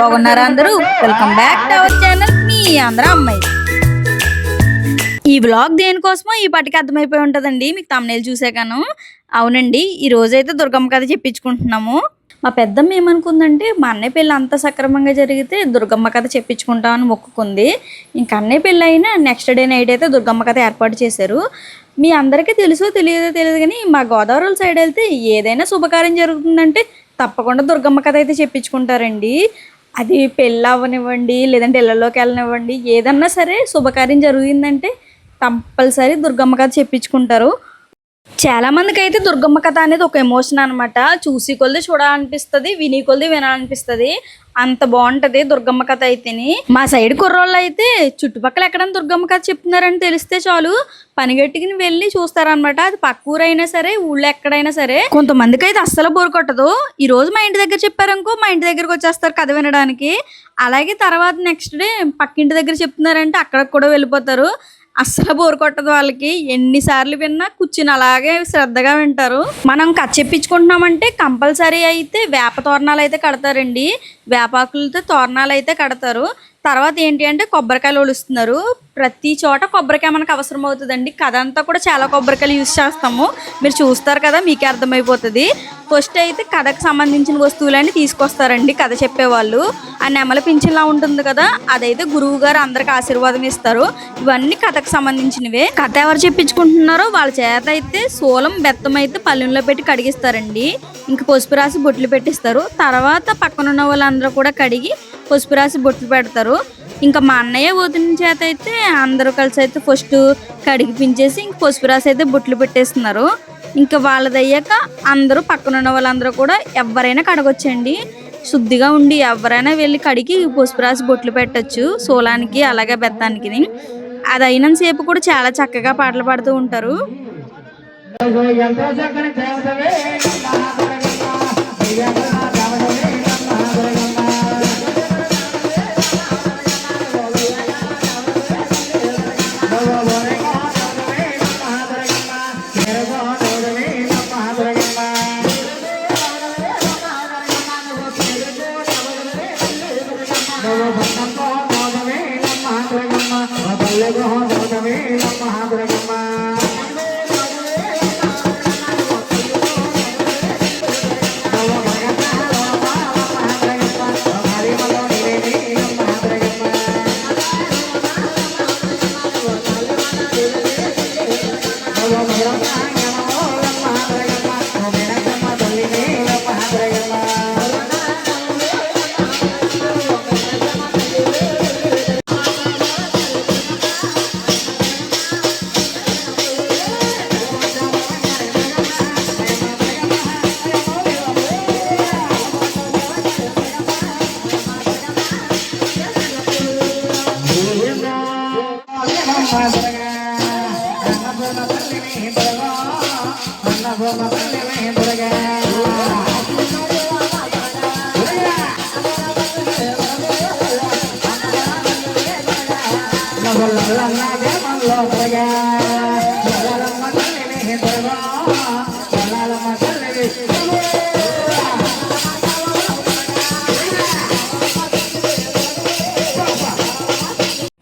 బాగున్నారా అందరూ? Welcome back to our channel మీ ఆంధ్ర అమ్మాయి. ఈ వ్లాగ్ దేనికోసమో ఈ పాటికి అర్థమైపోయి ఉంటుందండి మీకు తమ్నేల్ చూసాకను. అవునండి, ఈ రోజైతే దుర్గమ్మ కథ చెప్పించుకుంటున్నాము. మా పెద్దమ్మ ఏమనుకుందంటే మా అన్నయ్య పెళ్ళి అంత సక్రమంగా జరిగితే దుర్గమ్మ కథ చెప్పించుకుంటామని మొక్కుకుంది. ఇంకా అన్నయ్య పెళ్ళి అయినా నెక్స్ట్ డే నైట్ అయితే దుర్గమ్మ కథ ఏర్పాటు చేశారు. మీ అందరికీ తెలుసో తెలియదు కానీ మా గోదావరి సైడ్ వెళ్తే ఏదైనా శుభకార్యం జరుగుతుందంటే తప్పకుండా దుర్గమ్మ కథ అయితే చెప్పించుకుంటారండి. అది పెళ్ళి అవ్వనివ్వండి, లేదంటే ఇళ్ళలోకి వెళ్ళనివ్వండి, ఏదన్నా సరే శుభకార్యం జరిగిందంటే కంపల్సరీ దుర్గమ్మ కథ చెప్పించుకుంటారు. చాలా మందికి అయితే దుర్గమ్మ కథ అనేది ఒక ఎమోషన్ అనమాట. చూసి కొలది చూడాలనిపిస్తుంది, విని కొలది వినాలనిపిస్తుంది. అంత బాగుంటది దుర్గమ్మ కథ అయితేని. మా సైడ్ కుర్రోళ్ళు అయితే చుట్టుపక్కల ఎక్కడైనా దుర్గమ్మ కథ చెప్తున్నారని తెలిస్తే చాలు పనిగట్టుకుని వెళ్ళి చూస్తారనమాట. అది పక్క ఊరైనా సరే, ఊళ్ళో ఎక్కడైనా సరే. కొంతమందికి అయితే అస్సలు బోరు కొట్టదు. ఈ రోజు మా ఇంటి దగ్గర చెప్పారనుకో, మా ఇంటి దగ్గరకు వచ్చేస్తారు కథ వినడానికి. అలాగే తర్వాత నెక్స్ట్ డే పక్కింటి దగ్గర చెప్తున్నారంటే అక్కడికి కూడా వెళ్ళిపోతారు. అస్సలు బోరు కొట్టదు వాళ్ళకి. ఎన్నిసార్లు విన్నా కూర్చుని అలాగే శ్రద్ధగా వింటారు. మనం కథ చెప్పించుకుంటున్నామంటే కంపల్సరీ అయితే వేప తోరణాలు అయితే కడతారండి. వేపాకులతో తోరణాలు అయితే కడతారు. తర్వాత ఏంటి అంటే కొబ్బరికాయలు ఒలుస్తున్నారు. ప్రతి చోట కొబ్బరికాయ మనకు అవసరం అవుతుందండి. కథ అంతా కూడా చాలా కొబ్బరికాయలు యూజ్ చేస్తాము. మీరు చూస్తారు కదా, మీకే అర్థమైపోతుంది. ఫస్ట్ అయితే కథకు సంబంధించిన వస్తువులన్నీ తీసుకొస్తారండి కథ చెప్పేవాళ్ళు. ఆ నెమల పింఛన్లా ఉంటుంది కదా, అదైతే గురువు గారు అందరికి ఆశీర్వాదం ఇస్తారు. ఇవన్నీ కథకు సంబంధించినవే. కథ ఎవరు చెప్పించుకుంటున్నారో వాళ్ళ చేత అయితే సోలం బెత్తం అయితే పల్లెంలో పెట్టి కడిగిస్తారండి. ఇంకా పసుపు రాసి బొట్లు పెట్టిస్తారు. తర్వాత పక్కనున్న వాళ్ళందరూ కూడా కడిగి పసుపు రాసి బొట్లు పెడతారు. ఇంకా మా అన్నయ్య వదిన చేత అయితే అందరూ కలిసి అయితే ఫస్ట్ కడిగిపించేసి ఇంక పసుపు రాసి అయితే బొట్లు పెట్టేస్తున్నారు. ఇంకా వాళ్ళదయ్యాక అందరూ పక్కనున్న వాళ్ళందరూ కూడా ఎవరైనా కడగొచ్చండి. శుద్ధిగా ఉండి ఎవరైనా వెళ్ళి కడిగి పసుపు రాసి బొట్లు పెట్టచ్చు సోలానికి అలాగే బెత్తానికి. అది అయినంతసేపు కూడా చాలా చక్కగా పాటలు పాడుతూ ఉంటారు.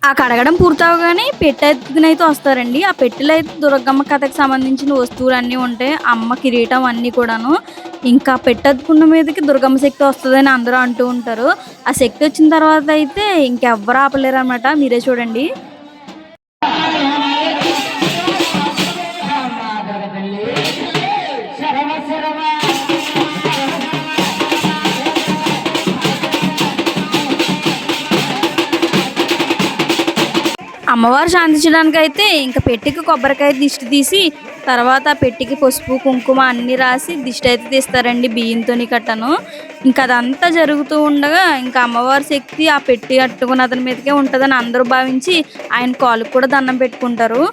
ఆ కడగడం పూర్తవగానే పెట్టెత్తుకునైతే వస్తారండి. ఆ పెట్టెలో అయితే దుర్గమ్మ కథకు సంబంధించిన వస్తువులు అన్నీ ఉంటాయి. అమ్మ కిరీటం అన్నీ కూడాను. ఇంకా పెట్టెత్తుకున్న మీదకి దుర్గమ్మ శక్తి వస్తుందని అందరూ అంటూ ఉంటారు. ఆ శక్తి వచ్చిన తర్వాత అయితే ఇంకెవ్వరు ఆపలేరు అనమాట. మీరే చూడండి. అమ్మవారు శాంతించడానికి అయితే ఇంకా పెట్టికి కొబ్బరికాయ దిష్టి తీసి తర్వాత పెట్టికి పసుపు కుంకుమ అన్ని రాసి దిష్టి అయితే తీస్తారండి బియ్యంతోని కట్టను. ఇంకా అదంతా జరుగుతూ ఉండగా ఇంకా అమ్మవారి శక్తి ఆ పెట్టి అట్టుకున్న అతని మీదకే ఉంటుందని అందరూ భావించి ఆయన కాలుకు కూడా దండం పెట్టుకుంటారు.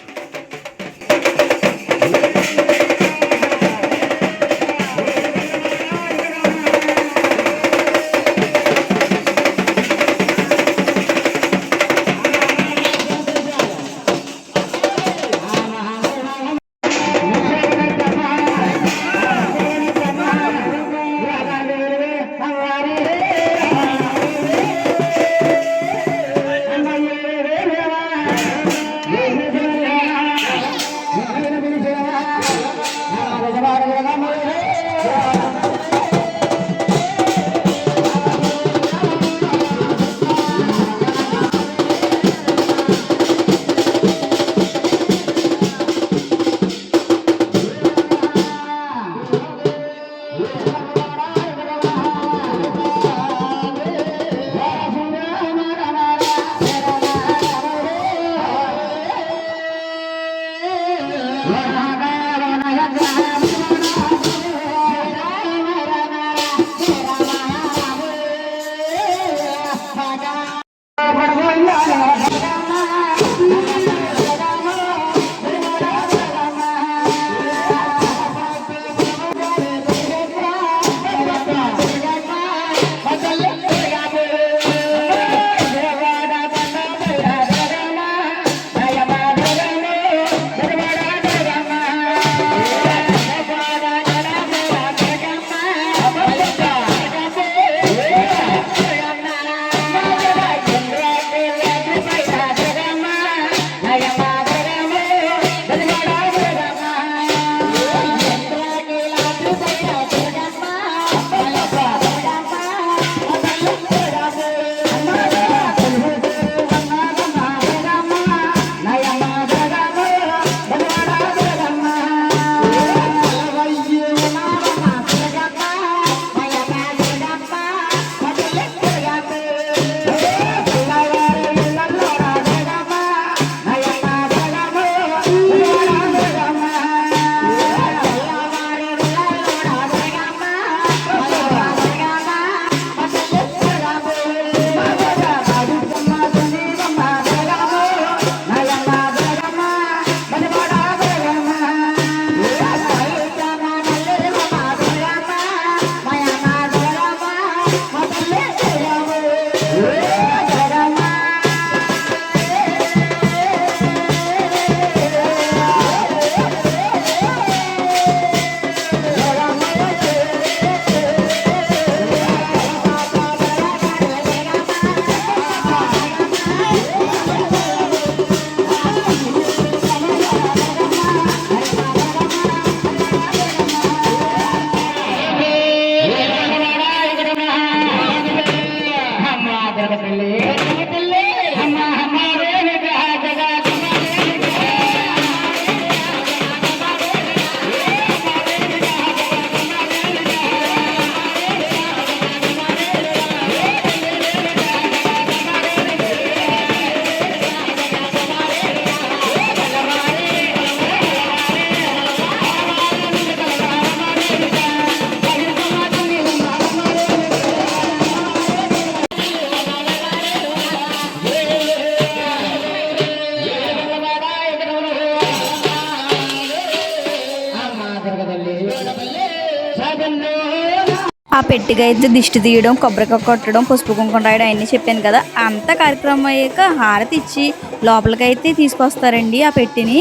ఆ పెట్టిగా అయితే దిష్టి తీయడం, కొబ్బరికాయ కొట్టడం, పసుపు కుంకుమ రాయడం అన్నీ చెప్పాను కదా. అంత కార్యక్రమం అయ్యాక హారతి ఇచ్చి లోపలికైతే తీసుకొస్తారండి ఆ పెట్టిని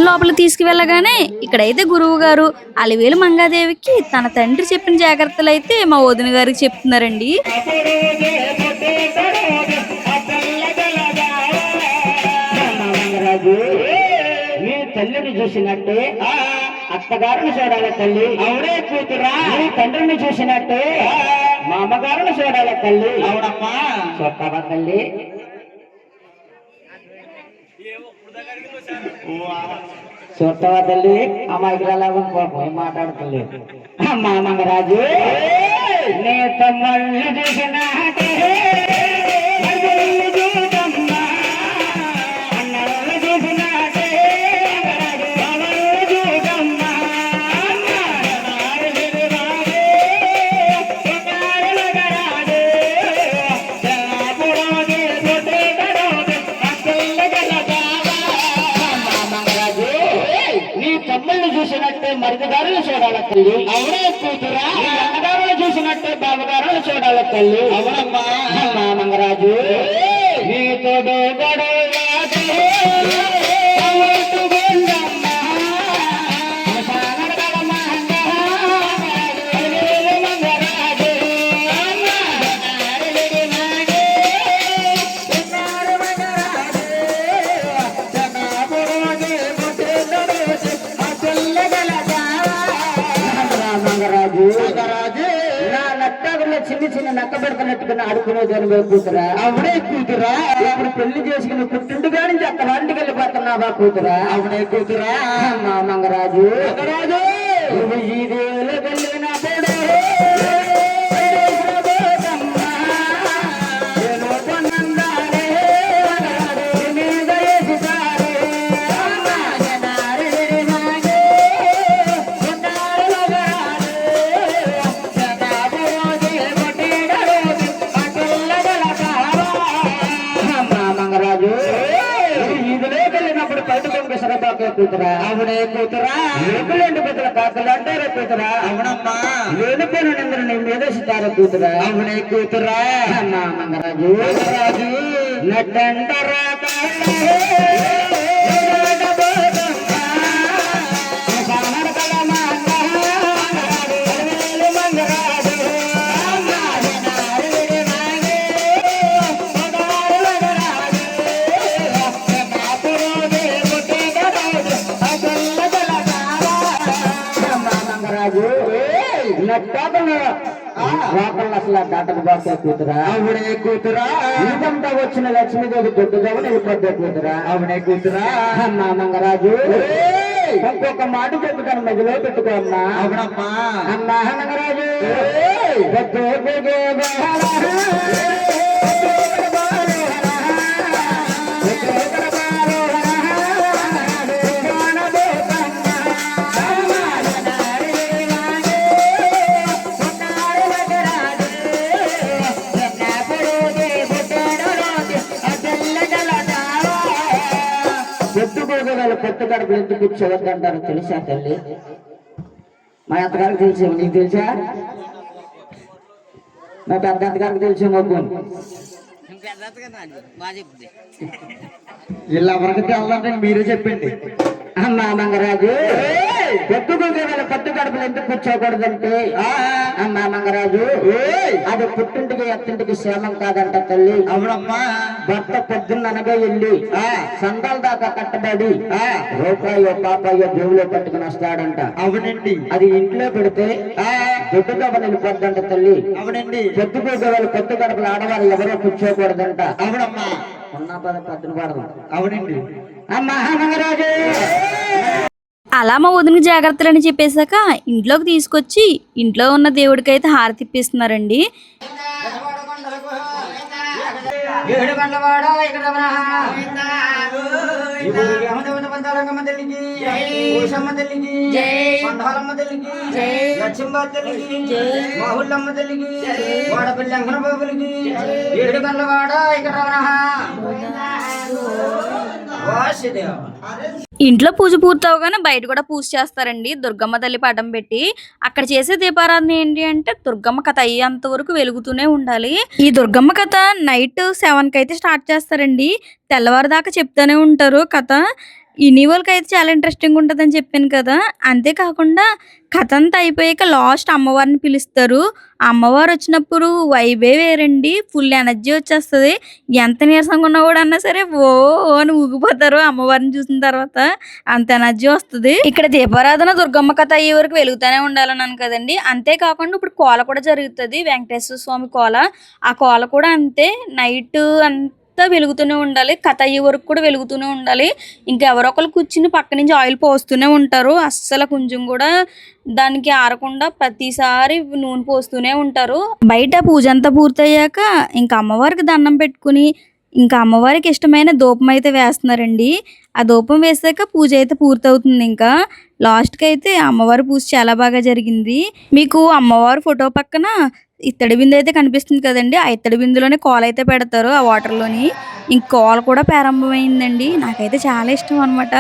లోపలికి తీసుకువెళ్ళగానే ఇక్కడైతే గురువు గారు అలివేలు మంగాదేవికి తన తండ్రి చెప్పిన జాగ్రత్తలు అయితే మా వదిన గారికి చెప్తున్నారండి. తల్లిని చూసినట్టే అత్తగారిని చూడాలి తల్లి. అవునే కూతురా. నీ తండ్రిని చూసినట్టే మా అమ్మగారిని చూడాలి తల్లి. అవునమ్మా. చూస్తావా తల్లి? చూస్తావా తల్లి? అమ్మాయికి పోయి మాట్లాడుతుంది. అమ్మా మంగరాజు నీ తమ్ముళ్ళని చూసినట్టే చూసినట్టే మరిదిగారులు చూడాలి తల్లి. అవునే కూతురా. అన్నగారులు చూసినట్టే బాబుగారులు చూడాలి తల్లి. అవునమ్మా. అమ్మా మంగరాజు నీ తోడు చిన్న చిన్న నక్క పెడుతున్నట్టుగా ఆడుకునేదాని కూతురా. అవునే కూతురా. ఇప్పుడు పెళ్లి చేసుకుని పుట్టింటిగా నుంచి అక్క వారింటికి వెళ్ళిపోతున్నావా కూతురా. అవునే కూతురా. మా మంగరాజు ఈ దేవులు వెళ్ళినప్పుడు కూతురా. అవునే కూతురా. ఏకులేండి కూతురా. కాకులు అంటారా కూతురా. అవునమ్మా. లేనిపోయిన నిందరు నీ మీద ఇస్తారా కూతురా. అవునే కూతురా. అమ్మా మంగరాజు నట్టంటారా అసలు దాటకు బాగా కూతురా. అవునే కూతురా. ఇదంతా వచ్చిన లక్ష్మీదేవి దొడ్డుదామని వెళ్ళిపోద్దే కూతురా. అవునే కూతురా. అమ్మా మంగరాజు ఇంకొక మాట చెప్తాను మధ్యలో పెట్టుకో అమ్మా. అవునమ్మా. అమ్మా మంగరాజు కొత్త కడుపులు ఎందుకు కూర్చోవద్దంటారు తెలుసా తల్లి? మా అత్తగారికి తెలిసేమో. నీకు తెలుసా? మా పెద్ద అత్తగారికి తెలిసేమో. ఇలా ఎవరికి తెల్లంటే మీరే చెప్పండి. అమ్మా మంగరాజు కొత్త కడుపులు ఎందుకు కూర్చోకూడదంటే అమ్మా మంగరాజు అది పుట్టింటికి ఎత్తింటికి క్షేమం కాదంట తల్లి. అవునమ్మా. భర్త పొద్దున్ననగా వెళ్ళి సందాల దాకా కట్టబడి రూపాయో పాపాయో దేవులో పట్టుకుని వస్తాడంట. అవునండి. అది ఇంట్లో పెడితే దొడ్డుగా వెళ్ళిపోద్దంట తల్లి. అవునండి. పొద్దుకోగలు కొత్త కడుపులు ఆడవారు ఎవరో కూర్చోకూడదంట. అవునమ్మా. ఉన్న పద్దును పడదు. అవునండి. అమ్మా మంగరాజు అలా మా వదిన జాగ్రత్తలని చెప్పేశాక ఇంట్లోకి తీసుకొచ్చి ఇంట్లో ఉన్న దేవుడికి అయితే హారతి ఇప్పిస్తున్నారండి. ఇంట్లో పూజ పూర్తవగానే బయట కూడా పూజ చేస్తారండి దుర్గమ్మ తల్లి పటం పెట్టి. అక్కడ చేసే దీపారాధన ఏంటి అంటే దుర్గమ్మ కథ అయ్యేంత వరకు వెలుగుతూనే ఉండాలి. ఈ దుర్గమ్మ కథ నైట్ 7కి అయితే స్టార్ట్ చేస్తారండి. తెల్లవారు దాకా చెప్తూనే ఉంటారు కథ. ఇన్ని వాళ్ళకైతే చాలా ఇంట్రెస్టింగ్ ఉంటుందని చెప్పాను కదా. అంతేకాకుండా కథ అంతా అయిపోయాక లాస్ట్ అమ్మవారిని పిలుస్తారు. అమ్మవారు వచ్చినప్పుడు వైబే వేరండి. ఫుల్ ఎనర్జీ వచ్చేస్తుంది. ఎంత నీరసంగా ఉన్నా కూడా అన్నా సరే ఓ అని ఊగిపోతారు అమ్మవారిని చూసిన తర్వాత. అంత ఎనర్జీ వస్తుంది. ఇక్కడ దీపారాధన దుర్గమ్మ కథ అయ్యే వరకు వెలుగుతూనే ఉండాలన్నాను కదండి. అంతేకాకుండా ఇప్పుడు కోల కూడా జరుగుతుంది. వెంకటేశ్వర స్వామి కోల. ఆ కోల కూడా అంతే నైట్ వెలుగుతూనే ఉండాలి. కథ అయ్యే వరకు కూడా వెలుగుతూనే ఉండాలి. ఇంకెవరో ఒకరు కూర్చుని పక్క నుంచి ఆయిల్ పోస్తూనే ఉంటారు. అస్సలు కొంచెం కూడా దానికి ఆరకుండా ప్రతిసారి నూనె పోస్తూనే ఉంటారు. బయట పూజ అంతా పూర్తయ్యాక ఇంకా అమ్మవారికి దండం పెట్టుకుని ఇంకా అమ్మవారికి ఇష్టమైన ధూపం అయితే వేస్తున్నారండి. ఆ ధూపం వేసాక పూజ అయితే పూర్తవుతుంది. ఇంకా లాస్ట్కి అయితే అమ్మవారి పూజ చాలా బాగా జరిగింది. మీకు అమ్మవారి ఫోటో పక్కన ఇత్తడి బిందె అయితే కనిపిస్తుంది కదండి. ఆ ఇత్తడి బిందులోనే కోల అయితే పెడతారు ఆ వాటర్లోని. ఇంక కోల కూడా ప్రారంభమైందండి. నాకైతే చాలా ఇష్టం అనమాట.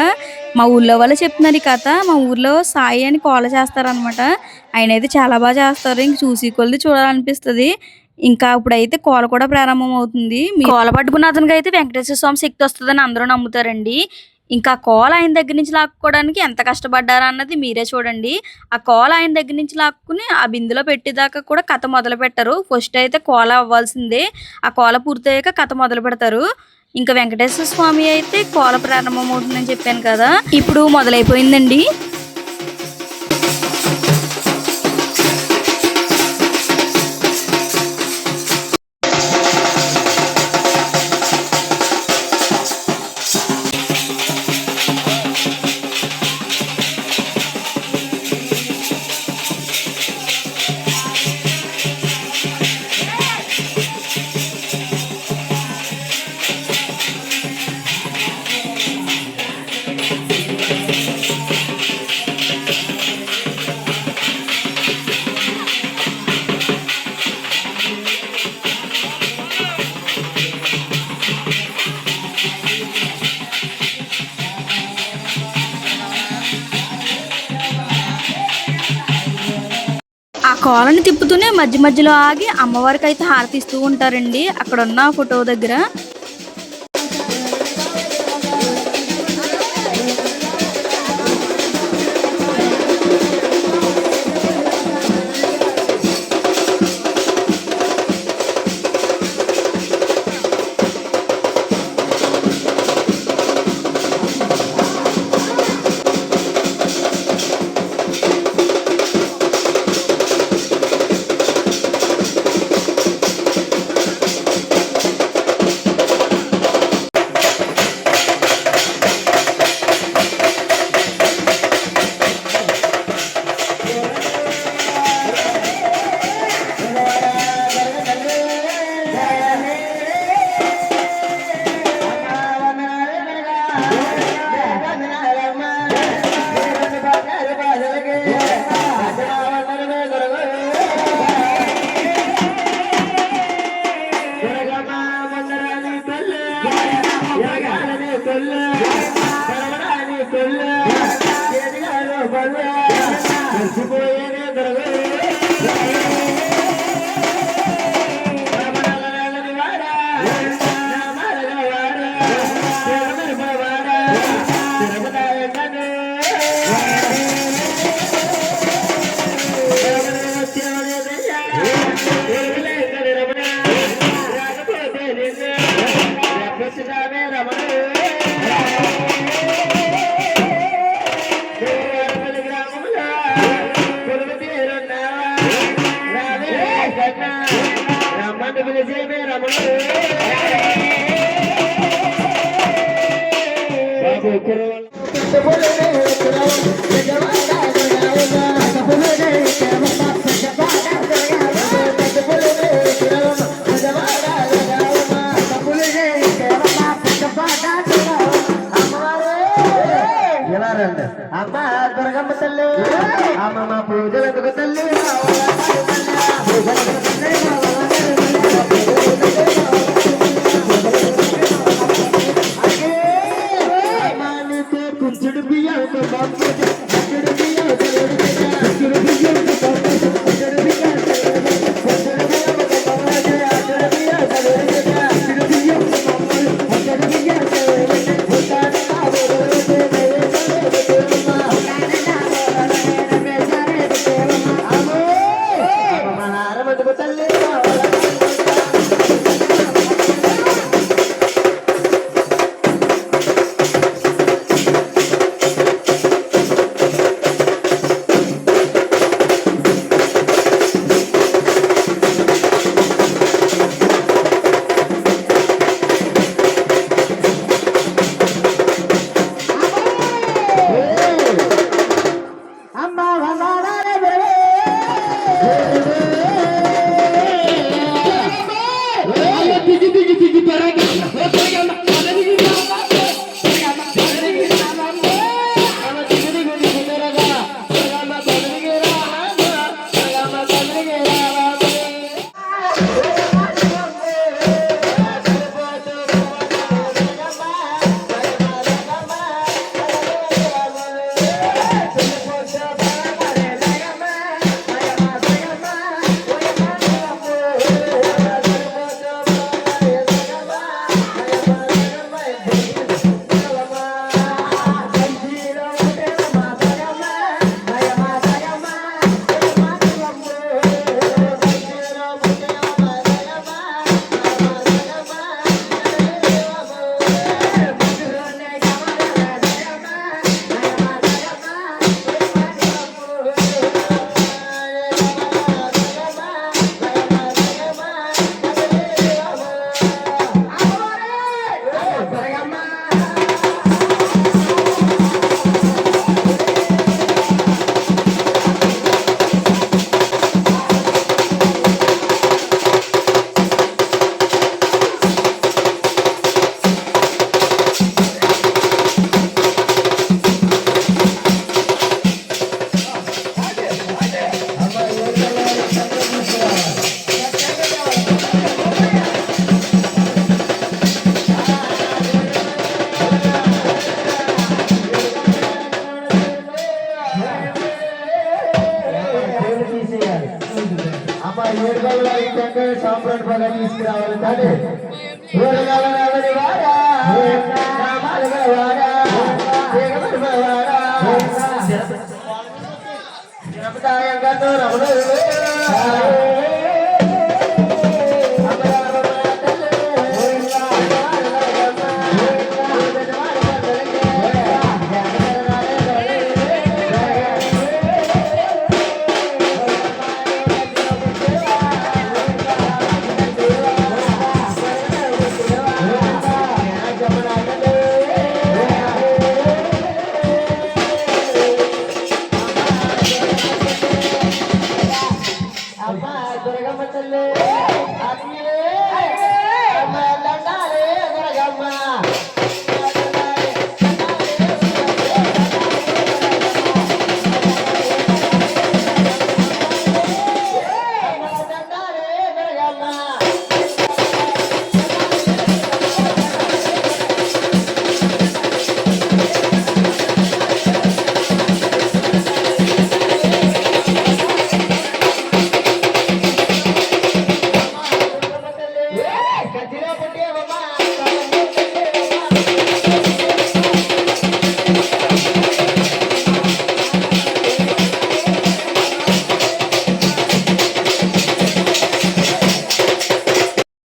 మా ఊళ్ళో వాళ్ళు చెప్తున్నారు ఈ కథ. మా ఊర్లో సాయి అని కోల చేస్తారనమాట. ఆయన అయితే చాలా బాగా చేస్తారు. ఇంక చూసి కొద్ది చూడాలనిపిస్తుంది. ఇంకా ఇప్పుడైతే కోల కూడా ప్రారంభం అవుతుంది. కోల పట్టుకున్న అతనికి అయితే వెంకటేశ్వర స్వామి శక్తి వస్తుందని అందరూ నమ్ముతారండి. ఇంకా కోల ఆయన దగ్గర నుంచి లాక్కోవడానికి ఎంత కష్టపడ్డారా అన్నది మీరే చూడండి. ఆ కోల ఆయన దగ్గర నుంచి లాక్కుని ఆ బిందులో పెట్టేదాకా కూడా కథ మొదలు పెట్టరు. ఫస్ట్ అయితే కోల అవ్వాల్సిందే. ఆ కోల పూర్తయ్యాక కథ మొదలు పెడతారు. ఇంకా వెంకటేశ్వర స్వామి అయితే కోల ప్రారంభం అవుతుందని చెప్పాను కదా. ఇప్పుడు మొదలైపోయిందండి. ఆ కోలని తిప్పుతూనే మధ్య మధ్యలో ఆగి అమ్మవారికి అయితే హారతి ఇస్తూ ఉంటారండి అక్కడ ఉన్న ఫోటో దగ్గర. అమ్మ దుర్గమ్మ తల్లి అమ్మ పూజలకు తల్లి కుంచుడు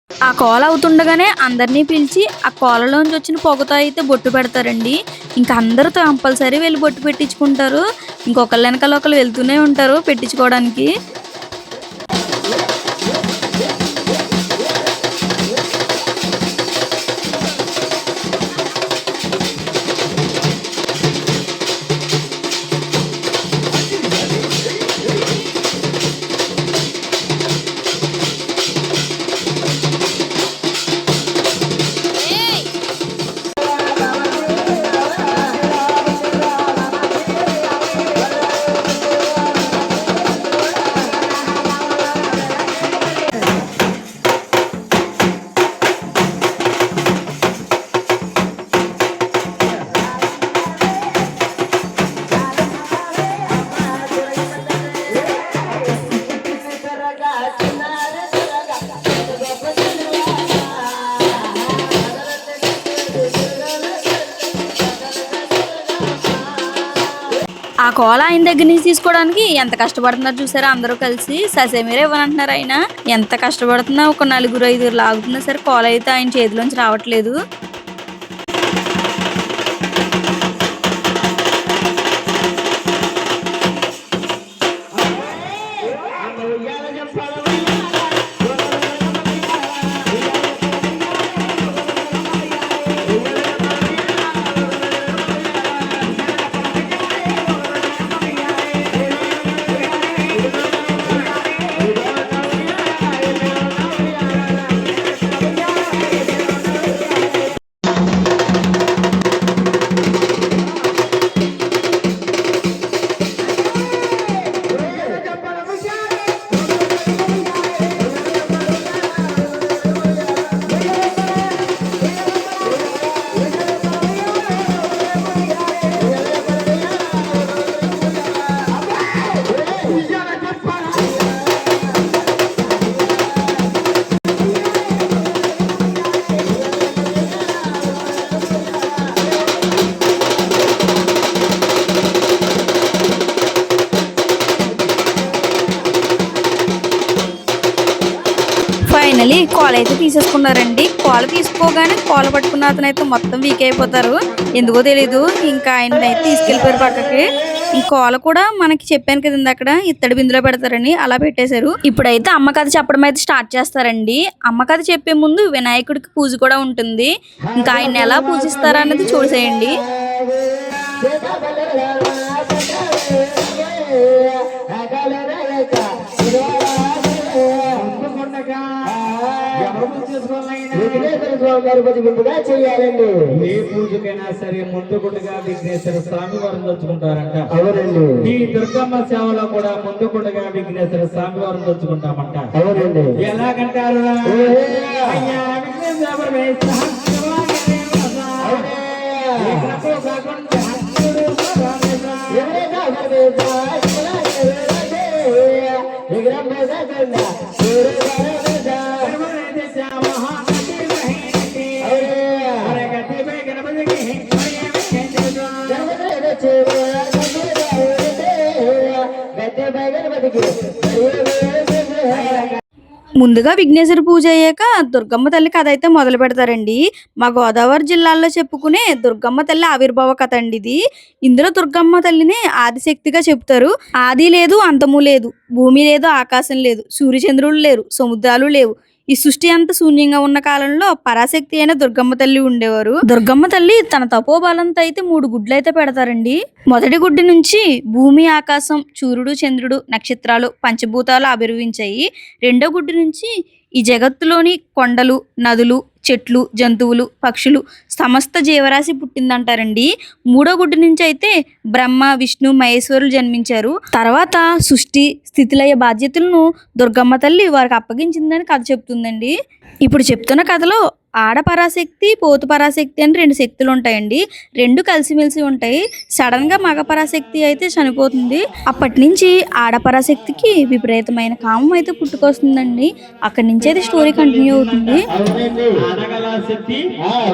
ఆ కోల అవుతుండగానే అందరినీ పిలిచి ఆ కోలలోంచి వచ్చిన పొగతో అయితే బొట్టు పెడతారండి. ఇంకా అందరూ కంపల్సరీ వెళ్ళి బొట్టు పెట్టించుకుంటారు. ఇంకొకళ్ళ వెనకాల ఒకళ్ళు వెళ్తూనే ఉంటారు పెట్టించుకోవడానికి. ఆ కోల ఆయన దగ్గర నుంచి తీసుకోవడానికి ఎంత కష్టపడుతున్నారు చూసారా అందరూ కలిసి. ససేమీరే ఇవ్వనంటున్నారు ఆయన. ఎంత కష్టపడుతున్నా ఒక 4-5 లాగుతున్నా సరే కోల అయితే ఆయన చేతిలోంచి రావట్లేదు. ఫైనలీ కోల అయితే తీసేసుకున్నారండి. కోల తీసుకోగానే కోల పట్టుకున్న అతను అయితే మొత్తం వీక్ అయిపోతారు. ఎందుకో తెలీదు. ఇంకా ఆయన అయితే తీసుకెళ్లిపోయారు పక్కకి. ఈ కోల కూడా మనకి చెప్పాను కదండి అక్కడ ఇత్తడి బిందులో పెడతారని, అలా పెట్టేశారు. ఇప్పుడైతే అమ్మ కథ చెప్పడం అయితే స్టార్ట్ చేస్తారండి. అమ్మ కథ చెప్పే ముందు వినాయకుడికి పూజ కూడా ఉంటుంది. ఇంకా ఆయన ఎలా పూజిస్తారా అన్నది చూసేయండి. ముందుగా చేయాలండి. ఏ పూజకైనా సరే ముందుకుండగా విఘ్నేశ్వర స్వామి వారిని తలుచుకుంటారంట. అవునండి. ఈ దుర్గమ్మ సేవలో కూడా ముందుకుండగా విఘ్నేశ్వర స్వామి వారిని తలుచుకుంటామంట. అవునండి. ఎలాగంటారు? ముందుగా విఘ్నేశ్వర పూజ అయ్యాక దుర్గమ్మ తల్లి కథ అయితే మొదలు పెడతారండి. మా గోదావరి జిల్లాలో చెప్పుకునే దుర్గమ్మ తల్లి ఆవిర్భావ కథ అండి ఇది. ఇందులో దుర్గమ్మ తల్లిని ఆదిశక్తిగా చెప్తారు. ఆది లేదు, అంతము లేదు, భూమి లేదు, ఆకాశం లేదు, సూర్యచంద్రులు లేరు, సముద్రాలు లేవు. ఈ సృష్టి అంతా శూన్యంగా ఉన్న కాలంలో పరాశక్తి అయిన దుర్గమ్మ తల్లి ఉండేవారు. దుర్గమ్మ తల్లి తన తపోబలంతో అయితే 3 గుడ్లు అయితే పెడతారండి. మొదటి గుడ్డి నుంచి భూమి, ఆకాశం, సూర్యుడు, చంద్రుడు, నక్షత్రాలు, పంచభూతాలు ఆవిర్భవించాయి. రెండో గుడ్డి నుంచి ఈ జగత్తులోని కొండలు, నదులు, చెట్లు, జంతువులు, పక్షులు, సమస్త జీవరాశి పుట్టిందంటారండి. మూడో గుడ్డి నుంచి అయితే బ్రహ్మ, విష్ణు, మహేశ్వరులు జన్మించారు. తర్వాత సృష్టి స్థితిలయ బాధ్యతలను దుర్గమ్మ తల్లి వారికి అప్పగించిందని కథ చెప్తుందండి. ఇప్పుడు చెప్తున్న కథలో ఆడ పరాశక్తి, పోతు పరాశక్తి అని 2 శక్తులు ఉంటాయండి. 2 కలిసిమెలిసి ఉంటాయి. సడన్ గా మగ పరాశక్తి అయితే చనిపోతుంది. అప్పటి నుంచి ఆడ పరాశక్తికి విపరీతమైన కామం అయితే పుట్టుకొస్తుందండి. అక్కడి నుంచి అయితే స్టోరీ కంటిన్యూ అవుతుంది. అవునండి, ఆడగల శక్తి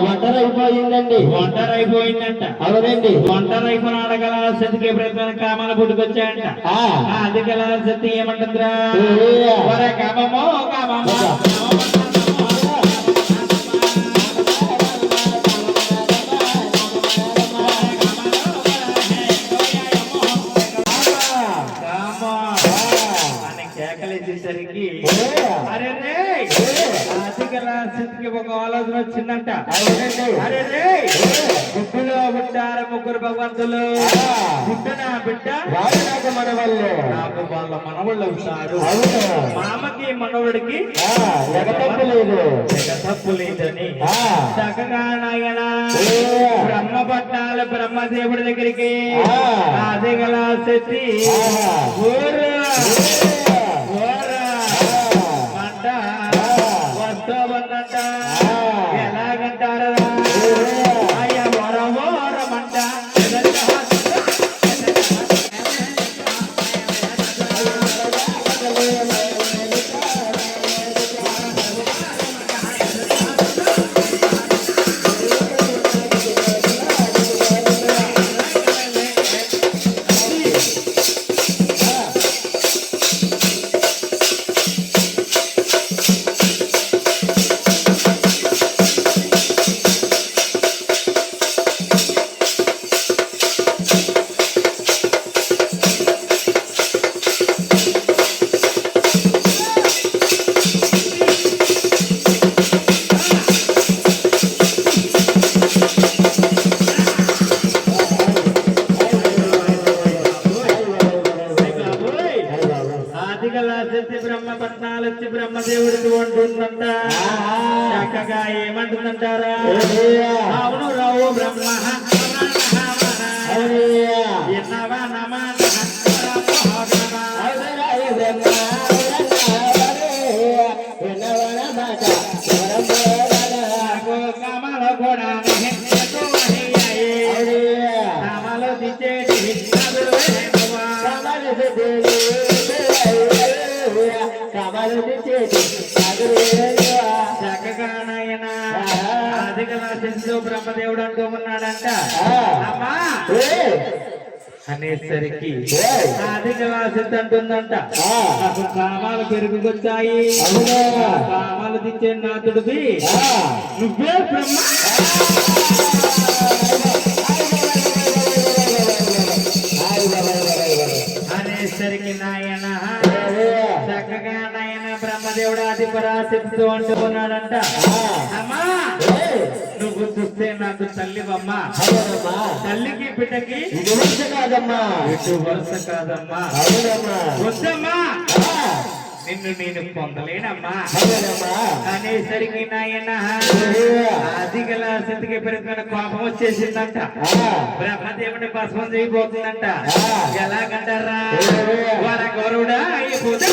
ఒంటరైపోయిందండి. ఒంటరైపోయిందంట. అవునండి, ఒంటరైపోయిన ఆడగల శక్తికి ఎప్పుడైతే కామాలు పుట్టుకొచ్చాయంట. అది గల శక్తి ఏమంటుందిరా? ఒరే కామమో కామమో కేకలేసేసరికి అరే రే అధికల స్థితికి ఒక ఆలోచన వచ్చిందంట. అరే రే గుడ్డులో పుట్టారు 3 భగవంతులు. పుట్టిన బిడ్డ నాకు మనవాళ్ళు, నాకు వాళ్ళ మనవాళ్ళు అవుతారు. మామకి మనవుడికి తప్పు లేదని చక్కగా నాయన బ్రహ్మ పట్టాల బ్రహ్మదేవుడి దగ్గరికి అధికల శక్తి ఎలాగంటారా? అయ్యా వరమంట బ్రహ్మపట్నాలు వచ్చి బ్రహ్మదేవుడికి వంటుందంట. చక్కగా ఏమంటుందంటారా? అవును రావు బ్రహ్మ కమల కూడా కమలు దిచ్చే చక్కగా నాయన అధిక శిశు బ్రహ్మదేవుడు అంటూ ఉన్నాడంట. అమ్మా అనేసరికి అధిక వాసిద్ద అంటుందంట. నాకు కామాలు పెరుగుకొచ్చాయి. కామాలు తెచ్చే నాథుడివి నువ్వే బ్రహ్మ. అనేసరికి నాయన చక్కగా నాయన బ్రహ్మదేవుడు ఆది పరాశక్తితో అంటున్నాడంట. అమ్మా నువ్వు చూస్తే నాకు తల్లివమ్మా. తల్లికి బిడ్డకి కాదమ్మా, ఇటు వరుస కాదమ్మా. వద్దమ్మా, నిన్ను నేను పొందలేనమ్మా అనేసరికి నాయన అధికల స్థితికి పెరుగుతున్న కోపం వచ్చేసిందంట. బ్రహ్మదేవుని భస్మం చేయబోతుందంట. ఎలాగంటారా? వర గౌరవుడా అయిపోతా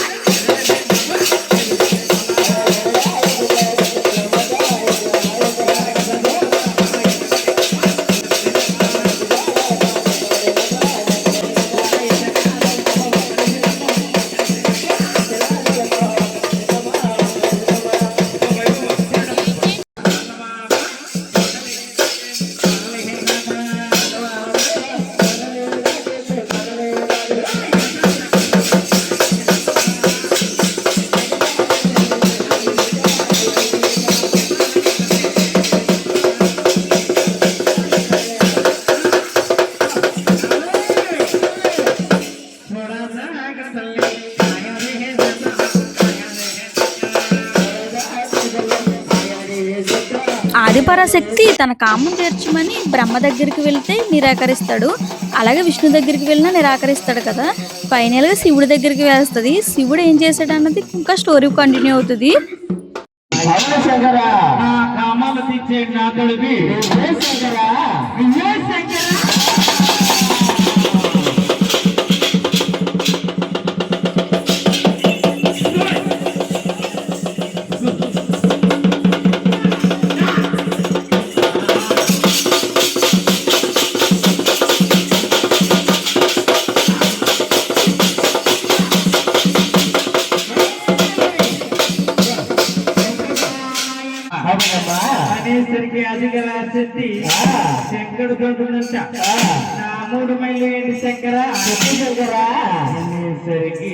ఆదిపరాశక్తి తన కామం తీర్చమని బ్రహ్మ దగ్గరికి వెళ్తే నిరాకరిస్తాడు, అలాగే విష్ణు దగ్గరికి వెళ్ళినా నిరాకరిస్తాడు కదా. ఫైనల్గా శివుడి దగ్గరికి వేస్తుంది. శివుడు ఏం చేశాడు అన్నది ఇంకా స్టోరీ కంటిన్యూ అవుతుంది. అవును శంకరా, నా కామాలు తీర్చే నా తొడిపి నువ్వే శంకరా, నువ్వే శంకరా. అవునమ్మా, అనేసరికి అది గల శక్తి శంకరుడు తోటుందంట. నా 3 మైళ్ళు ఏంటి శంకర శంకరా, అనేసరికి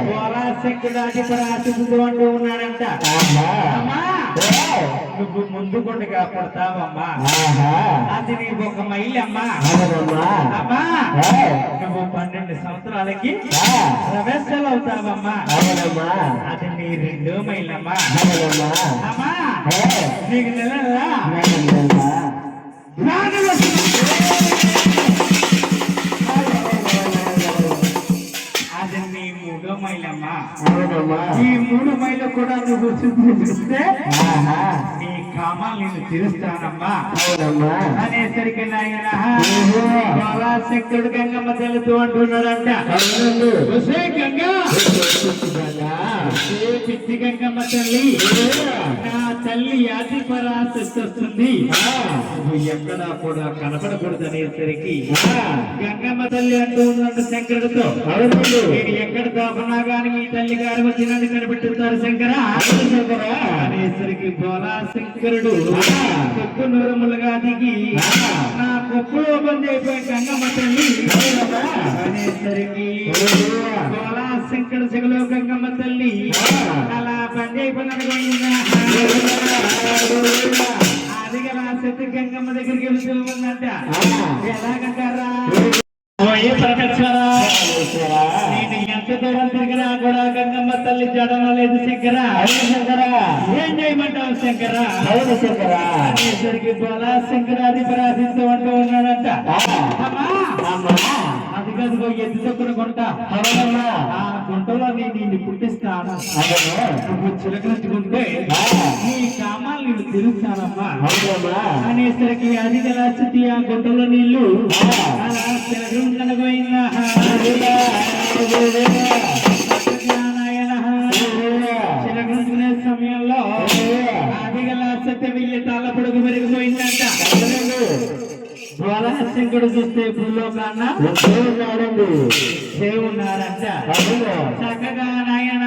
పోరా శంకరుడు అది పరాశక్తితో అంటూ ఉన్నాడంట. అమ్మా నువ్వు ముందు కొండ కాపాడతావమ్మా, అది నీకు 1 మైలు అమ్మా. అమ్మా నువ్వు 12 సంవత్సరాలకి ప్రవేశాలు అవుతావమ్మా, అది నీ 2 మైలమ్మా. అమ్మా నీకు నెలలా అది నీ 3 మైలమ్మా. ఈ 3 మైలు కూడా నువ్వు చూస్తే నీ కామాలు నేను తీరుస్తానమ్మా అనేసరికి నాయన శంకరుడు గంగమ్మ తల్లితో అంటున్నాడంట. గంగా పిచ్చి గంగమ్మ తల్లి, నా తల్లి యాది పరాశక్తి వస్తుంది, నువ్వు ఎక్కడా కూడా కనపడకూడదు అనేసరికి గంగమ్మ తల్లి అంటూ ఉన్నాడు శంకరుడితో. నేను ఎక్కడ దాపన్నా గాని మీ తల్లి గారు వచ్చినట్టు కనిపెట్టుతారు శంకర అనేసరికి బోలా శంకరుడు కొక్కు నూరములుగా దిగి నా కొక్కులో బంద్ అయిపోయి గంగమ్మ తల్లి అనేసరికి బోలా శంకర జగలో గంగమ్మ తల్లి అలా బంద్ అయిపోయినట్టుగా అది గల శక్తి గంగమ్మ దగ్గరికి వెళ్తూ ఉందంట. ఎలాగంటారా నేను ఎంత దూరం తిరిగినా కూడా గంగమ్మ తల్లి జడన లేదు శంకర. ఏం చేయమంటావు శంకర అనేసరికి బోలా శంకరాది పరాశక్తితో అంటూ ఉన్నాడంట. అది కదుగో ఎద్దు తొక్కున గుంట, ఆ గుంటలో నేను నిన్ను పుట్టిస్తాను, నువ్వు చిలకరించుకుంటే నీ కామాలు నేను తెలుస్తానమ్మా అనేసరికి అది గల స్థితి ఆ గుంటలో నీళ్లు అలా చిలకరించకపోయిందా చిలకరించుకునే సమయంలో అది గల సత్య వెయ్యి తాళ్ళ పొడుగు మెరిగిపోయిందంట. శంకరుడు చూస్తే భూలోకాన్న దేవున్నారంట. చక్కగా నాయన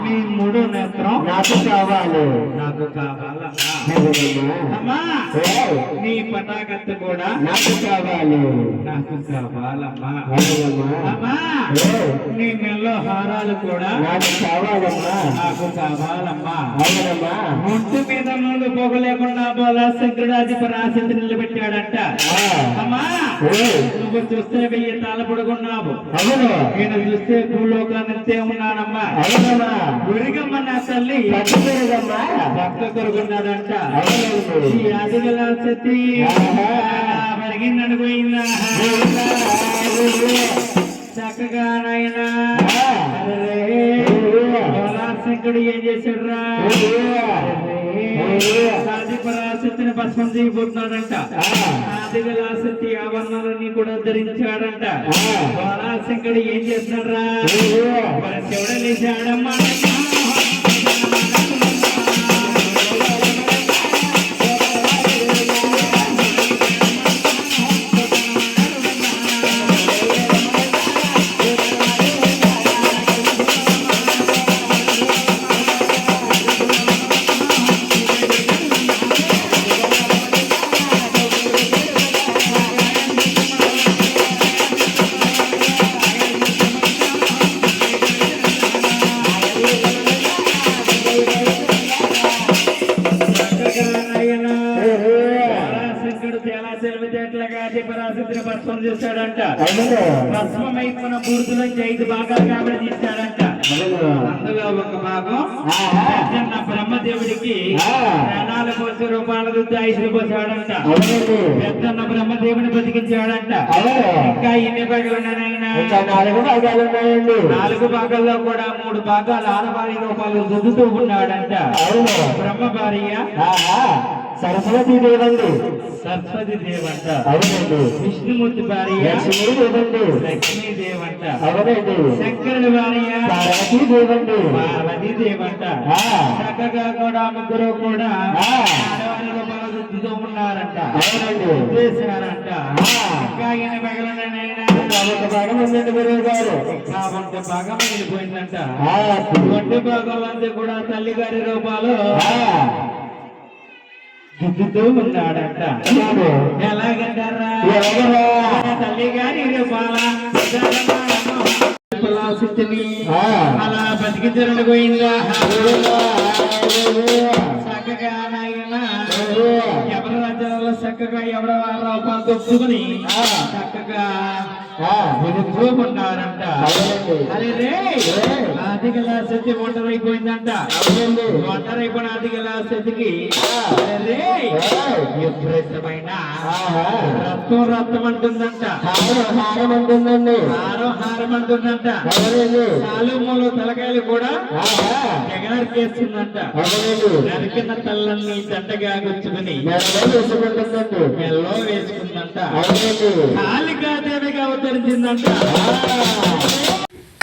మీ 3 నేత్రం నాకు కావాలి, అమ్మా నీ పటాకత్తు కూడా నాకు కావాలమ్మా. అమ్మా నీ మెల్లో హారాలు కూడా నాకు కావాలమ్మా. ఒంటి మీద నుండి పొగ లేకుండా బోలా శంకరుడు అది పరాశక్తి నిలబెట్టాడంట. అమ్మా నువ్వు చూస్తే 1000 తాళ్ళ పొడుగున్నావు, నేను చూస్తే భూలోకాన్నంతే ఉన్నానమ్మా. గురిగమ్మ నా తల్లి భక్త కొరుగున్నాడంట. ఈ ఆదిగల శక్తి మరిగిందనుకోయిందా చక్కగా నాయన శంకరుడు ఏం చేశాడు రా ఆది పరాశక్తిని భస్మం చేయబోతున్నాడంట. ఆదిగల శక్తి ఆభరణాలన్నీ కూడా ధరించాడంట. శంకరుడు ఏం చేస్తున్నాడు రా శివుడు లేచాడమ్మా. భస్మం అయిపోయిన బూర్దులో 5 భాగాలుగా తీశాడంట. అందులో ఒక భాగం పెద్దన్న బ్రహ్మదేవుడికి ప్రాణాలు పోసి రూపాయల రుద్ది ఐదులు పోసాడంట. పెద్దన్న బ్రహ్మదేవుని బతికించాడంట. ఇంకా ఎన్ని భాగాలు ఉన్నాయన్నా? 4 భాగాలు ఉన్నాయండి. 4 భాగాల్లో కూడా 3 భాగాలు ఆడవారి రూపాయలు రుద్దుతూ ఉన్నాడంట. బ్రహ్మ భార్య సరస్వతి దేవండి. సరస్వతి దేవంట. అవునండి. విష్ణుమూర్తి భార్య లక్ష్మీ దేవండి. లక్ష్మీ దేవంట. అవునండి. శంకరుడి భార్య పార్వతీ దేవండి. పార్వతీ దేవంట. చక్కగా కూడా ముగ్గురు కూడా ఆడవారి రూపాయలు రుద్దుతూ ఉన్నారంట. అవునండి. చేశారంట. ఇంకా ఎన్ని భాగాలున్నాయన్నా? 1 భాగం ఉందండి గురువు గారు. ఇంకా 1 భాగం వెళ్ళిపోయిందంట. 1 భాగం అంతా కూడా తల్లి గారి రూపాలు దిద్దుతూ ఉన్నాడంట. ఎలాగంటారా? తల్లి గారి రూపాల అలా బతికించడం పోయిందా? చక్కగా నాయన ఎవరి రాజ్యాలలో చక్కగా ఎవరి రూపాలు తొక్కుని చక్కగా ఉన్నారంట. అరే రే ఆదిగల స్థితి ఒంటరైపోయిందంట. ఒంటరైపోయిన ఆదిగల స్థితికి విపరీతమైన రక్తం అంటుందంట. హారం అంటుందండి. హారం అంటుందంట. నాలుగు మూలు తలకాయలు కూడా ఎగనరికేస్తుందంట. నరికిన తల్లన్ని దండగా గుచ్చుకుని మెల్లో వేసుకుందంట. కాళికాదేవిగా అవతరించిందంట.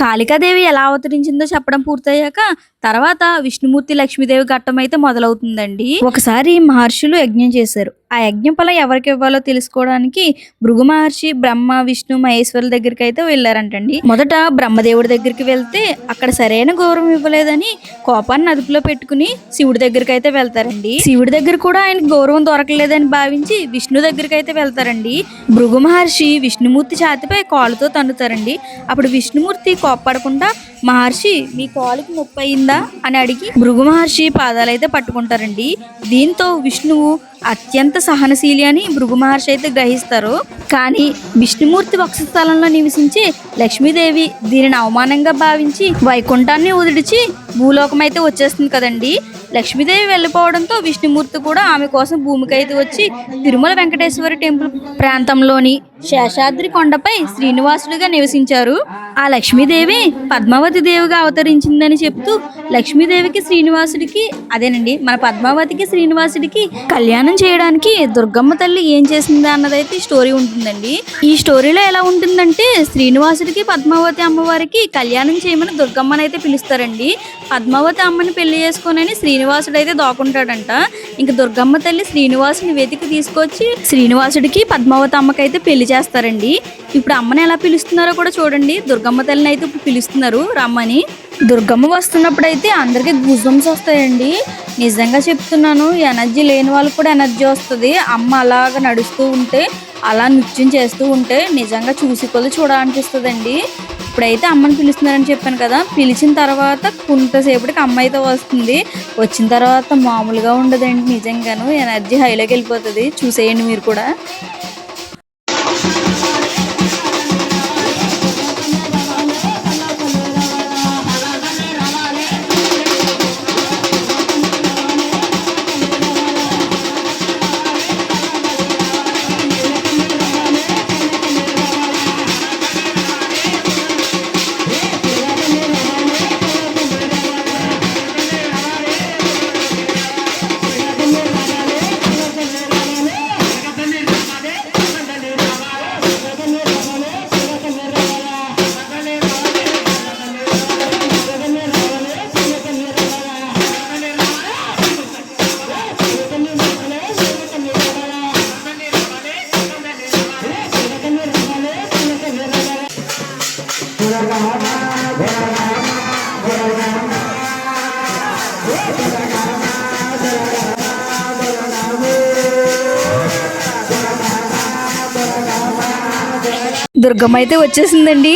కాళికాదేవి ఎలా అవతరించిందో చెప్పడం పూర్తయ్యాక తర్వాత విష్ణుమూర్తి లక్ష్మీదేవి ఘట్టం అయితే మొదలవుతుందండి. ఒకసారి మహర్షులు యజ్ఞం చేశారు. ఆ యజ్ఞం ఫలం ఎవరికి ఇవ్వాలో తెలుసుకోవడానికి భృగు మహర్షి బ్రహ్మ విష్ణు మహేశ్వరుల దగ్గరికి అయితే వెళ్ళారంటండి. మొదట బ్రహ్మదేవుడి దగ్గరికి వెళ్తే అక్కడ సరైన గౌరవం ఇవ్వలేదని కోపాన్ని అదుపులో పెట్టుకుని శివుడి దగ్గరికి అయితే వెళ్తారండి. శివుడి దగ్గర కూడా ఆయనకి గౌరవం దొరకలేదని భావించి విష్ణు దగ్గరికి అయితే వెళ్తారండి. భృగు మహర్షి విష్ణుమూర్తి ఛాతిపై కాలుతో తన్నుతారండి. అప్పుడు విష్ణుమూర్తి కోప్పడకుండా మహర్షి మీ కాలుకి నొప్పి అయిందా అని అడిగి భృగు మహర్షి పాదాలైతే పట్టుకుంటారండి. దీంతో విష్ణువు అత్యంత సహనశీలి అని భృగు మహర్షి అయితే గ్రహిస్తారు. కానీ విష్ణుమూర్తి వక్షస్థలంలో నివసించే లక్ష్మీదేవి దీనిని అవమానంగా భావించి వైకుంఠాన్ని వదిలిచి భూలోకం అయితే వచ్చేస్తుంది కదండి. లక్ష్మీదేవి వెళ్ళిపోవడంతో విష్ణుమూర్తి కూడా ఆమె కోసం భూమికి అయితే వచ్చి తిరుమల వెంకటేశ్వర టెంపుల్ ప్రాంతంలోని శేషాద్రి కొండపై శ్రీనివాసుడిగా నివసించారు. ఆ లక్ష్మీదేవి పద్మావతి దేవిగా అవతరించిందని చెప్తూ లక్ష్మీదేవికి శ్రీనివాసుడికి అదేనండి మన పద్మావతికి శ్రీనివాసుడికి కళ్యాణం చేయడానికి దుర్గమ్మ తల్లి ఏం చేసిందా అన్నదైతే స్టోరీ ఉంటుందండి. ఈ స్టోరీలో ఎలా ఉంటుందంటే శ్రీనివాసుడికి పద్మావతి అమ్మవారికి కళ్యాణం చేయమని దుర్గమ్మని అయితే పిలుస్తారండి. పద్మావతి అమ్మని పెళ్లి చేసుకొని శ్రీనివాసుడు అయితే దాక్కుంటాడంట. ఇంకా దుర్గమ్మ తల్లి శ్రీనివాసుని వెతికి తీసుకొచ్చి శ్రీనివాసుడికి పద్మావతి అమ్మకైతే పెళ్లి చేస్తారండి. ఇప్పుడు అమ్మని ఎలా పిలుస్తున్నారో కూడా చూడండి. దుర్గమ్మ తల్లిని అయితే ఇప్పుడు పిలుస్తున్నారు రమ్మని. దుర్గమ్మ వస్తున్నప్పుడు అయితే అందరికీ గూస్బంప్స్ వస్తాయండి. నిజంగా చెప్తున్నాను, ఎనర్జీ లేని వాళ్ళకి కూడా ఎనర్జీ వస్తుంది. అమ్మ అలాగ నడుస్తూ ఉంటే అలా నృత్యం చేస్తూ ఉంటే నిజంగా చూసి కొద్ది చూడాలనిపిస్తుందండి. ఇప్పుడైతే అమ్మని పిలుస్తున్నారని చెప్పాను కదా. పిలిచిన తర్వాత కొంతసేపటికి అమ్మ అయితే వస్తుంది. వచ్చిన తర్వాత మామూలుగా ఉండదండి. నిజంగాను ఎనర్జీ హైలోకి వెళ్ళిపోతుంది. చూసేయండి మీరు కూడా. దుర్గమ్మ అయితే వచ్చేసిందండి.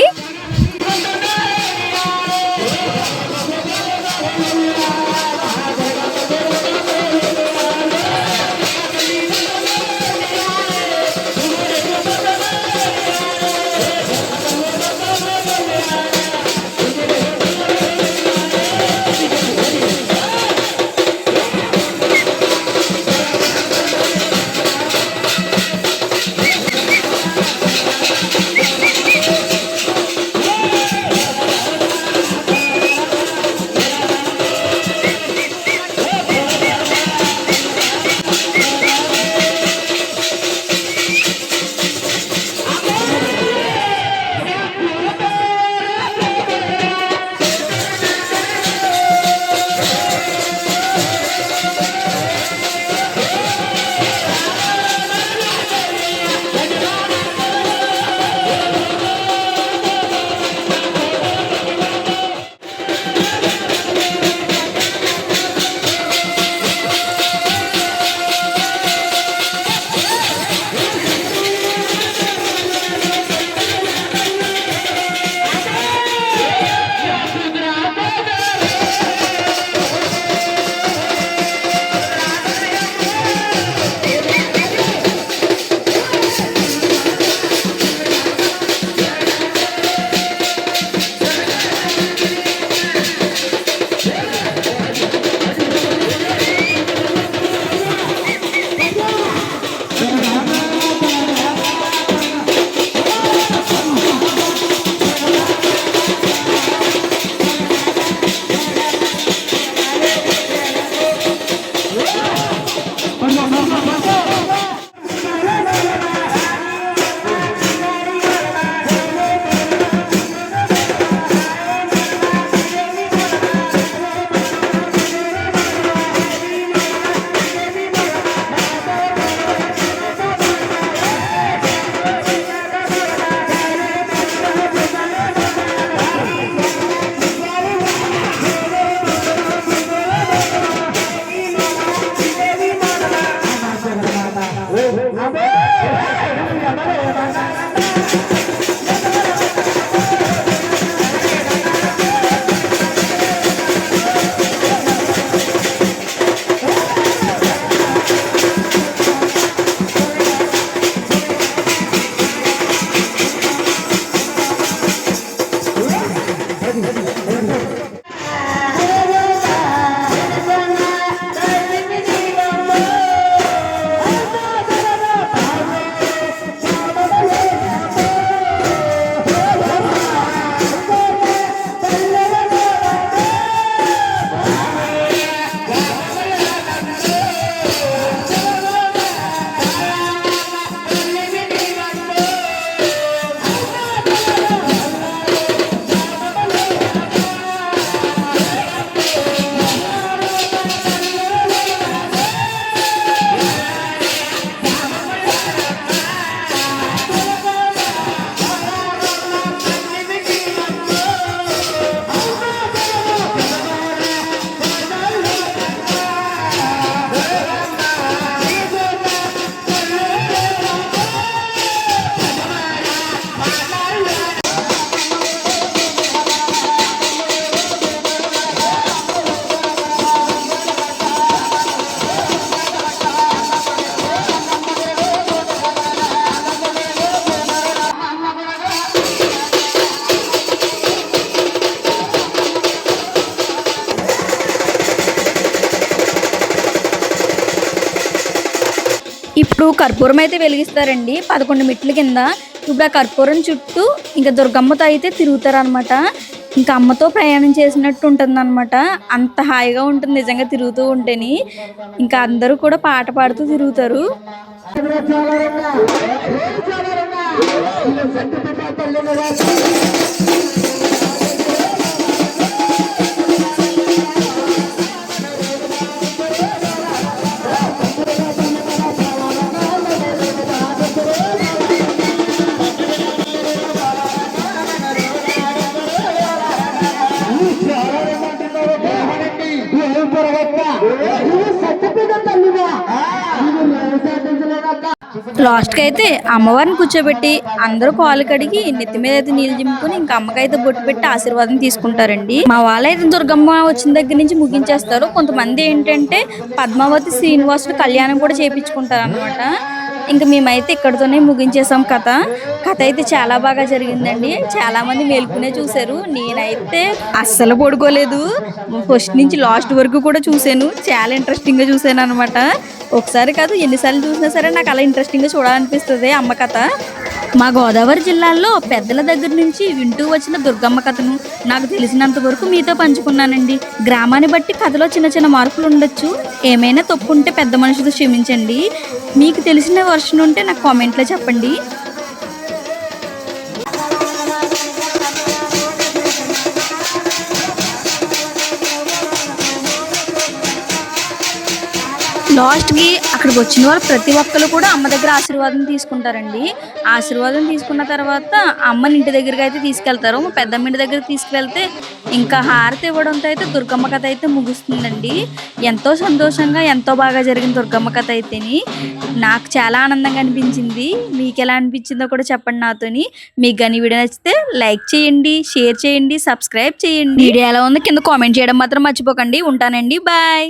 ఇప్పుడు కర్పూరం అయితే వెలిగిస్తారండి 11 మెట్ల కింద. ఇప్పుడు ఆ కర్పూరం చుట్టూ ఇంకా దుర్గమ్మతో అయితే తిరుగుతారు అనమాట. ఇంకా అమ్మతో ప్రయాణం చేసినట్టు ఉంటుంది అనమాట. అంత హాయిగా ఉంటుంది నిజంగా తిరుగుతూ ఉంటేని. ఇంకా అందరూ కూడా పాట పాడుతూ తిరుగుతారు. లాస్ట్ కి అయితే అమ్మవారిని కూర్చోబెట్టి అందరూ కాలు కడిగి నెత్తి మీద అయితే నీళ్ళు జిమ్ముకుని ఇంకా అమ్మకైతే బొట్టు పెట్టి ఆశీర్వాదం తీసుకుంటారండి. మా వాళ్ళైతే దుర్గమ్మ వచ్చిన దగ్గర నుంచి ముగించేస్తారు. కొంతమంది ఏంటంటే పద్మావతి శ్రీనివాసుడు కళ్యాణం కూడా చేయించుకుంటారు అనమాట. ఇంకా మేమైతే ఇక్కడితోనే ముగించేసాం కథ అయితే చాలా బాగా జరిగిందండి. చాలా మంది మేల్కొనే చూశారు. నేనైతే అస్సలు పడుకోలేదు. ఫస్ట్ నుంచి లాస్ట్ వరకు కూడా చూశాను. చాలా ఇంట్రెస్టింగ్ గా చూశాను అనమాట. ఒకసారి కాదు ఎన్నిసార్లు చూసినా సరే నాకు అలా ఇంట్రెస్టింగ్ గా చూడాలనిపిస్తుంది అమ్మ కథ. మా గోదావరి జిల్లాలో పెద్దల దగ్గర నుంచి వింటూ వచ్చిన దుర్గమ్మ కథను నాకు తెలిసినంత వరకు మీతో పంచుకున్నానండి. గ్రామాన్ని బట్టి కథలో చిన్న చిన్న మార్పులు ఉండొచ్చు. ఏమైనా తప్పు ఉంటే పెద్ద మనుషులతో క్షమించండి. మీకు తెలిసిన వర్షన్ ఉంటే నాకు కామెంట్లో చెప్పండి. లాస్ట్కి అక్కడికి వచ్చిన వాళ్ళు ప్రతి ఒక్కరు కూడా అమ్మ దగ్గర ఆశీర్వాదం తీసుకుంటారండి. ఆశీర్వాదం తీసుకున్న తర్వాత అమ్మని ఇంటి దగ్గరికి అయితే తీసుకెళ్తారు. మా పెద్దమ్మ ఇంటి దగ్గరికి తీసుకువెళ్తే ఇంకా హారతి ఇవ్వడంతో అయితే దుర్గమ్మ కథ అయితే ముగుస్తుందండి. ఎంతో సంతోషంగా ఎంతో బాగా జరిగిన దుర్గమ్మ కథ అయితేని నాకు చాలా ఆనందంగా అనిపించింది. మీకు ఎలా అనిపించిందో కూడా చెప్పండి నాతోని. మీకు కానీ వీడియో నచ్చితే లైక్ చేయండి, షేర్ చేయండి, సబ్స్క్రైబ్ చేయండి. వీడియో ఎలా ఉందో కింద కామెంట్ చేయడం మాత్రం మర్చిపోకండి. ఉంటానండి, బాయ్.